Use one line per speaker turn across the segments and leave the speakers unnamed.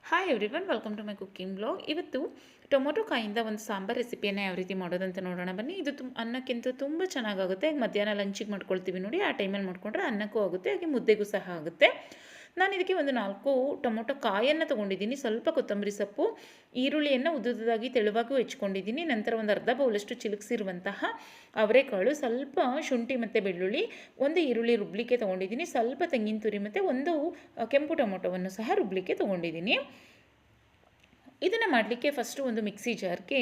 Hi everyone, welcome to my cooking blog. ಇವತ್ತು tomato ಕಾಯಿಂದ ಒಂದು ಸಾಂಬಾರ್ ರೆಸಿಪಿಯನ್ನು ಯಾವ ರೀತಿ ಮಾಡೋದಂತ ನೋಡೋಣ ಬನ್ನಿ. ಇದು ಅನ್ನಕ್ಕಿಂತ ತುಂಬ ಚೆನ್ನಾಗಾಗುತ್ತೆ. ಮಧ್ಯಾಹ್ನ ಲಂಚಿಗೆ ಮಾಡ್ಕೊಳ್ತೀವಿ ನೋಡಿ, ಆ ಟೈಮಲ್ಲಿ ಮಾಡ್ಕೊಂಡ್ರೆ ಅನ್ನಕ್ಕೂ ಆಗುತ್ತೆ, ಹಾಗೆ ಮುದ್ದೆಗೂ ಸಹ ಆಗುತ್ತೆ. ನಾನು ಇದಕ್ಕೆ ಒಂದು 4 ಟೊಮೊಟೊ ಕಾಯನ್ನು ತೊಗೊಂಡಿದ್ದೀನಿ. ಸ್ವಲ್ಪ ಕೊತ್ತಂಬರಿ ಸೊಪ್ಪು, ಈರುಳ್ಳಿಯನ್ನು ಉದ್ದುದಾಗಿ ತೆಳುವಾಗೂ ಹೆಚ್ಕೊಂಡಿದ್ದೀನಿ. ನಂತರ ಒಂದು ಅರ್ಧ ಬೌಲಷ್ಟು ಚಿಲುಕಿಸಿರುವಂತಹ ಅವರೆಕಾಳು, ಸ್ವಲ್ಪ ಶುಂಠಿ ಮತ್ತು ಬೆಳ್ಳುಳ್ಳಿ, ಒಂದು ಈರುಳ್ಳಿ ರುಬ್ಲಿಕ್ಕೆ ತೊಗೊಂಡಿದ್ದೀನಿ, ಸ್ವಲ್ಪ ತೆಂಗಿನ ತುರಿ ಮತ್ತು ಒಂದು ಕೆಂಪು ಟೊಮೊಟೊವನ್ನು ಸಹ ರುಬ್ಲಿಕ್ಕೆ ತೊಗೊಂಡಿದ್ದೀನಿ. ಇದನ್ನು ಮಾಡಲಿಕ್ಕೆ ಫಸ್ಟು ಒಂದು ಮಿಕ್ಸಿ ಜಾರ್ಗೆ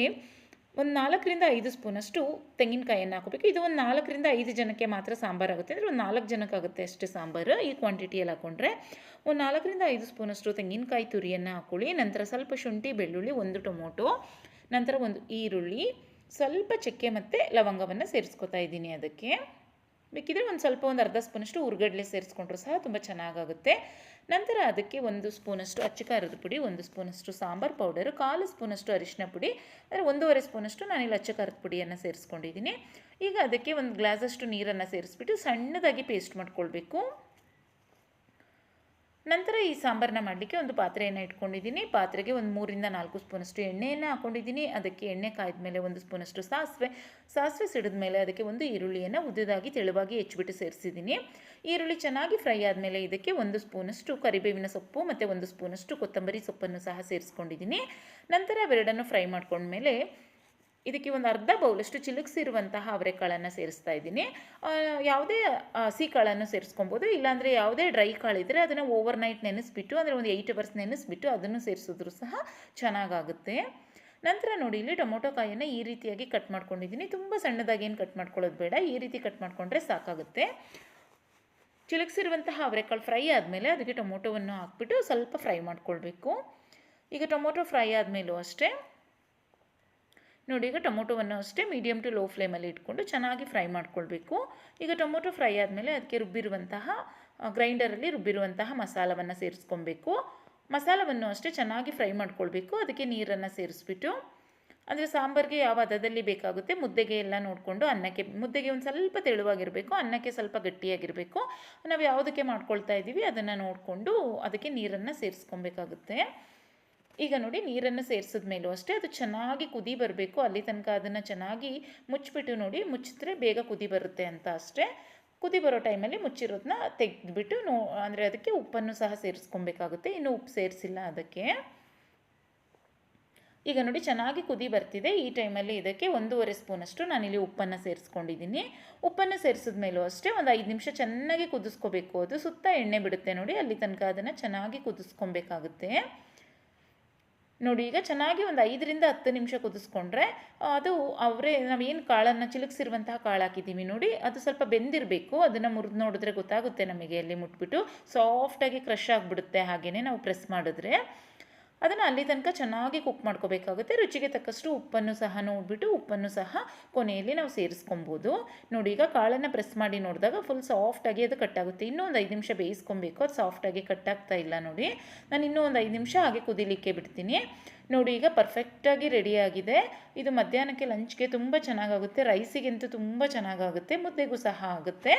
ಒಂದು 4ರಿಂದ 5 ಸ್ಪೂನಷ್ಟು ತೆಂಗಿನಕಾಯನ್ನು ಹಾಕೋಬೇಕು. ಇದು ಒಂದು 4ರಿಂದ 5 ಜನಕ್ಕೆ ಮಾತ್ರ ಸಾಂಬಾರು ಆಗುತ್ತೆ, ಅಂದರೆ ಒಂದು 4 ಜನಕ್ಕಾಗುತ್ತೆ ಅಷ್ಟೇ ಸಾಂಬಾರು. ಈ ಕ್ವಾಂಟಿಟಿಯಲ್ಲಿ ಹಾಕ್ಕೊಂಡ್ರೆ ಒಂದು 4ರಿಂದ 5 ಸ್ಪೂನಷ್ಟು ತೆಂಗಿನಕಾಯಿ ತುರಿಯನ್ನು ಹಾಕ್ಕೊಳ್ಳಿ. ನಂತರ ಸ್ವಲ್ಪ ಶುಂಠಿ ಬೆಳ್ಳುಳ್ಳಿ, ಒಂದು ಟೊಮೊಟೊ, ನಂತರ ಒಂದು ಈರುಳ್ಳಿ, ಸ್ವಲ್ಪ ಚಕ್ಕೆ ಮತ್ತು ಲವಂಗವನ್ನು ಸೇರಿಸ್ಕೊತಾ ಇದ್ದೀನಿ. ಅದಕ್ಕೆ ಬೇಕಿದ್ರೆ ಒಂದು ಅರ್ಧ ಸ್ಪೂನಷ್ಟು ಹುರ್ಗಡ್ಲೆ ಸೇರಿಸ್ಕೊಂಡ್ರೂ ಸಹ ತುಂಬ ಚೆನ್ನಾಗಾಗುತ್ತೆ. ನಂತರ ಅದಕ್ಕೆ 1 ಸ್ಪೂನಷ್ಟು ಅಚ್ಚ ಖಾರದ ಪುಡಿ, 1 ಸ್ಪೂನಷ್ಟು ಸಾಂಬಾರು ಪೌಡರು, 1/4 ಸ್ಪೂನಷ್ಟು ಅರಿಶಿನ ಪುಡಿ, ಅಂದರೆ 1.5 ಸ್ಪೂನಷ್ಟು ನಾನಿಲ್ಲಿ ಅಚ್ಚ ಖಾರದ ಪುಡಿಯನ್ನು ಸೇರಿಸ್ಕೊಂಡಿದ್ದೀನಿ. ಈಗ ಅದಕ್ಕೆ 1 ಗ್ಲಾಸಷ್ಟು ನೀರನ್ನು ಸೇರಿಸ್ಬಿಟ್ಟು ಸಣ್ಣದಾಗಿ ಪೇಸ್ಟ್ ಮಾಡ್ಕೊಳ್ಬೇಕು. ನಂತರ ಈ ಸಾಂಬಾರನ್ನ ಮಾಡಲಿಕ್ಕೆ ಒಂದು ಪಾತ್ರೆಯನ್ನು ಇಟ್ಕೊಂಡಿದ್ದೀನಿ. ಪಾತ್ರೆಗೆ ಒಂದು 3ರಿಂದ 4 ಸ್ಪೂನಷ್ಟು ಎಣ್ಣೆಯನ್ನು ಹಾಕ್ಕೊಂಡಿದ್ದೀನಿ. ಅದಕ್ಕೆ ಎಣ್ಣೆ ಕಾಯ್ದ ಮೇಲೆ 1 ಸ್ಪೂನಷ್ಟು ಸಾಸಿವೆ ಸಿಡಿದ ಮೇಲೆ ಅದಕ್ಕೆ ಒಂದು ಈರುಳ್ಳಿಯನ್ನು ಉದ್ದುದಾಗಿ ತೆಳುವಾಗಿ ಹೆಚ್ಚಿಬಿಟ್ಟು ಸೇರಿಸಿದ್ದೀನಿ. ಈರುಳ್ಳಿ ಚೆನ್ನಾಗಿ ಫ್ರೈ ಆದಮೇಲೆ ಇದಕ್ಕೆ 1 ಸ್ಪೂನಷ್ಟು ಕರಿಬೇವಿನ ಸೊಪ್ಪು ಮತ್ತು 1 ಸ್ಪೂನಷ್ಟು ಕೊತ್ತಂಬರಿ ಸೊಪ್ಪನ್ನು ಸಹ ಸೇರಿಸ್ಕೊಂಡಿದ್ದೀನಿ. ನಂತರ ಅವೆರಡನ್ನು ಫ್ರೈ ಮಾಡ್ಕೊಂಡ್ಮೇಲೆ ಇದಕ್ಕೆ ಒಂದು ಅರ್ಧ ಬೌಲಷ್ಟು ಚಿಲುಕಿಸಿರುವಂತಹ ಅವರೆಕಾಳನ್ನು ಸೇರಿಸ್ತಾ ಇದ್ದೀನಿ. ಯಾವುದೇ ಹಸಿ ಕಾಳನ್ನು ಸೇರಿಸ್ಕೊಬೋದು, ಇಲ್ಲಾಂದರೆ ಯಾವುದೇ ಡ್ರೈ ಕಾಳಿದ್ದರೆ ಅದನ್ನು ಓವರ್ನೈಟ್ ನೆನೆಸ್ಬಿಟ್ಟು, ಅಂದರೆ ಒಂದು 8 ಅವರ್ಸ್ ನೆನೆಸ್ಬಿಟ್ಟು ಅದನ್ನು ಸೇರಿಸಿದ್ರು ಸಹ ಚೆನ್ನಾಗಾಗುತ್ತೆ. ನಂತರ ನೋಡಿ, ಇಲ್ಲಿ ಟೊಮೊಟೊ ಕಾಯನ್ನು ಈ ರೀತಿಯಾಗಿ ಕಟ್ ಮಾಡ್ಕೊಂಡಿದ್ದೀನಿ. ತುಂಬ ಸಣ್ಣದಾಗಿ ಏನು ಕಟ್ ಮಾಡ್ಕೊಳ್ಳೋದು ಬೇಡ, ಈ ರೀತಿ ಕಟ್ ಮಾಡಿಕೊಂಡ್ರೆ ಸಾಕಾಗುತ್ತೆ. ಚಿಲುಕಿಸಿರುವಂತಹ ಅವರೆಕಾಳು ಫ್ರೈ ಆದಮೇಲೆ ಅದಕ್ಕೆ ಟೊಮೊಟೊವನ್ನು ಹಾಕ್ಬಿಟ್ಟು ಸ್ವಲ್ಪ ಫ್ರೈ ಮಾಡ್ಕೊಳ್ಬೇಕು. ಈಗ ಟೊಮೊಟೊ ಫ್ರೈ ಆದಮೇಲೂ ಅಷ್ಟೇ ನೋಡಿ, ಈಗ ಟೊಮೊಟೊವನ್ನು ಅಷ್ಟೇ ಮೀಡಿಯಮ್ ಟು ಲೋ ಫ್ಲೇಮಲ್ಲಿ ಇಟ್ಕೊಂಡು ಚೆನ್ನಾಗಿ ಫ್ರೈ ಮಾಡ್ಕೊಳ್ಬೇಕು. ಈಗ ಟೊಮೊಟೊ ಫ್ರೈ ಆದಮೇಲೆ ಅದಕ್ಕೆ ಗ್ರೈಂಡರಲ್ಲಿ ರುಬ್ಬಿರುವಂತಹ ಮಸಾಲವನ್ನು ಸೇರಿಸ್ಕೊಬೇಕು. ಮಸಾಲವನ್ನು ಅಷ್ಟೇ ಚೆನ್ನಾಗಿ ಫ್ರೈ ಮಾಡ್ಕೊಳ್ಬೇಕು. ಅದಕ್ಕೆ ನೀರನ್ನು ಸೇರಿಸ್ಬಿಟ್ಟು, ಅಂದರೆ ಸಾಂಬಾರಿಗೆ ಯಾವ ಹದದಲ್ಲಿ ಬೇಕಾಗುತ್ತೆ, ಮುದ್ದೆಗೆ ಎಲ್ಲ ನೋಡಿಕೊಂಡು, ಮುದ್ದೆಗೆ ಒಂದು ಸ್ವಲ್ಪ ತೆಳುವಾಗಿರಬೇಕು, ಅನ್ನಕ್ಕೆ ಸ್ವಲ್ಪ ಗಟ್ಟಿಯಾಗಿರಬೇಕು. ನಾವು ಯಾವುದಕ್ಕೆ ಮಾಡ್ಕೊಳ್ತಾ ಇದ್ದೀವಿ ಅದನ್ನು ನೋಡಿಕೊಂಡು ಅದಕ್ಕೆ ನೀರನ್ನು ಸೇರಿಸ್ಕೊಬೇಕಾಗುತ್ತೆ. ಈಗ ನೋಡಿ, ನೀರನ್ನು ಸೇರಿಸಿದ ಮೇಲೂ ಅಷ್ಟೇ ಅದು ಚೆನ್ನಾಗಿ ಕುದಿ ಬರಬೇಕು. ಅಲ್ಲಿ ತನಕ ಅದನ್ನು ಚೆನ್ನಾಗಿ ಮುಚ್ಚಿಬಿಟ್ಟು ನೋಡಿ, ಮುಚ್ಚಿದ್ರೆ ಬೇಗ ಕುದಿ ಬರುತ್ತೆ ಅಂತ ಅಷ್ಟೇ. ಕುದಿ ಬರೋ ಟೈಮಲ್ಲಿ ಮುಚ್ಚಿರೋದನ್ನ ತೆಗೆದುಬಿಟ್ಟು ಅಂದರೆ ಅದಕ್ಕೆ ಉಪ್ಪನ್ನು ಸಹ ಸೇರಿಸ್ಕೊಬೇಕಾಗುತ್ತೆ. ಇನ್ನೂ ಉಪ್ಪು ಸೇರಿಸಿಲ್ಲ ಅದಕ್ಕೆ. ಈಗ ನೋಡಿ, ಚೆನ್ನಾಗಿ ಕುದಿ ಬರ್ತಿದೆ. ಈ ಟೈಮಲ್ಲಿ ಇದಕ್ಕೆ 1.5 ಸ್ಪೂನಷ್ಟು ನಾನಿಲ್ಲಿ ಉಪ್ಪನ್ನು ಸೇರಿಸ್ಕೊಂಡಿದ್ದೀನಿ. ಉಪ್ಪನ್ನು ಸೇರಿಸಿದ ಮೇಲೂ ಅಷ್ಟೇ ಒಂದು 5 ನಿಮಿಷ ಚೆನ್ನಾಗಿ ಕುದಿಸ್ಕೋಬೇಕು. ಅದು ಸುತ್ತ ಎಣ್ಣೆ ಬಿಡುತ್ತೆ ನೋಡಿ, ಅಲ್ಲಿ ತನಕ ಅದನ್ನು ಚೆನ್ನಾಗಿ ಕುದಿಸ್ಕೊಬೇಕಾಗುತ್ತೆ. ನೋಡಿ, ಈಗ ಚೆನ್ನಾಗಿ ಒಂದು 5ರಿಂದ 10 ನಿಮಿಷ ಕುದಿಸ್ಕೊಂಡ್ರೆ ಅದು ನಾವೇನು ಕಾಳನ್ನು ಚಿಲುಕಿಸಿರುವಂತಹ ಕಾಳು ಹಾಕಿದ್ದೀವಿ ನೋಡಿ, ಅದು ಸ್ವಲ್ಪ ಬೆಂದಿರಬೇಕು. ಅದನ್ನು ಮುರಿದು ನೋಡಿದ್ರೆ ಗೊತ್ತಾಗುತ್ತೆ ನಮಗೆ, ಅಲ್ಲಿ ಮುಟ್ಬಿಟ್ಟು ಸಾಫ್ಟಾಗಿ ಕ್ರಷ್ ಆಗಿಬಿಡುತ್ತೆ. ಹಾಗೆಯೇ ನಾವು ಪ್ರೆಸ್ ಮಾಡಿದ್ರೆ ಅದನ್ನು ಅಲ್ಲಿ ತನಕ ಚೆನ್ನಾಗಿ ಕುಕ್ ಮಾಡ್ಕೋಬೇಕಾಗುತ್ತೆ. ರುಚಿಗೆ ತಕ್ಕಷ್ಟು ಉಪ್ಪನ್ನು ಸಹ ನೋಡಿಬಿಟ್ಟು ಉಪ್ಪನ್ನು ಸಹ ಕೊನೆಯಲ್ಲಿ ನಾವು ಸೇರಿಸ್ಕೊಬೋದು. ನೋಡಿ, ಈಗ ಕಾಳನ್ನು ಪ್ರೆಸ್ ಮಾಡಿ ನೋಡಿದಾಗ ಫುಲ್ ಸಾಫ್ಟಾಗಿ ಅದು ಕಟ್ಟಾಗುತ್ತೆ. ಇನ್ನೂ ಒಂದು 5 ನಿಮಿಷ ಬೇಯಿಸ್ಕೊಬೇಕು. ಅದು ಸಾಫ್ಟಾಗಿ ಕಟ್ಟಾಗ್ತಾ ಇಲ್ಲ ನೋಡಿ. ನಾನು ಇನ್ನೂ ಒಂದು 5 ನಿಮಿಷ ಹಾಗೆ ಕುದಿಲಿಕ್ಕೆ ಬಿಡ್ತೀನಿ. ನೋಡಿ, ಈಗ ಪರ್ಫೆಕ್ಟಾಗಿ ರೆಡಿಯಾಗಿದೆ. ಇದು ಮಧ್ಯಾಹ್ನಕ್ಕೆ ಲಂಚ್ಗೆ ತುಂಬ ಚೆನ್ನಾಗಾಗುತ್ತೆ, ರೈಸಿಗಂತೂ ತುಂಬ ಚೆನ್ನಾಗಾಗುತ್ತೆ, ಮುದ್ದೆಗೂ ಸಹ ಆಗುತ್ತೆ.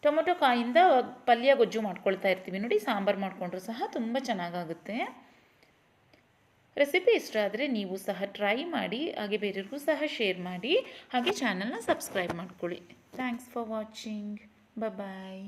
ಟೊಮೊಟೊ ಕಾಯಿಂದ ಪಲ್ಯ ಗೊಜ್ಜು ಮಾಡ್ಕೊಳ್ತಾ ಇರ್ತೀವಿ ನೋಡಿ, ಸಾಂಬಾರು ಮಾಡಿಕೊಂಡ್ರೂ ಸಹ ತುಂಬ ಚೆನ್ನಾಗಾಗುತ್ತೆ. ರೆಸಿಪಿ ಇಷ್ಟ ಆದರೆ ನೀವು ಸಹ ಟ್ರೈ ಮಾಡಿ, ಹಾಗೆ ಬೇರೆಯವ್ರಿಗೂ ಸಹ ಶೇರ್ ಮಾಡಿ, ಹಾಗೆ ಚಾನಲ್ನ ಸಬ್ಸ್ಕ್ರೈಬ್ ಮಾಡ್ಕೊಳ್ಳಿ. Thanks for watching. ಬಾಯ್.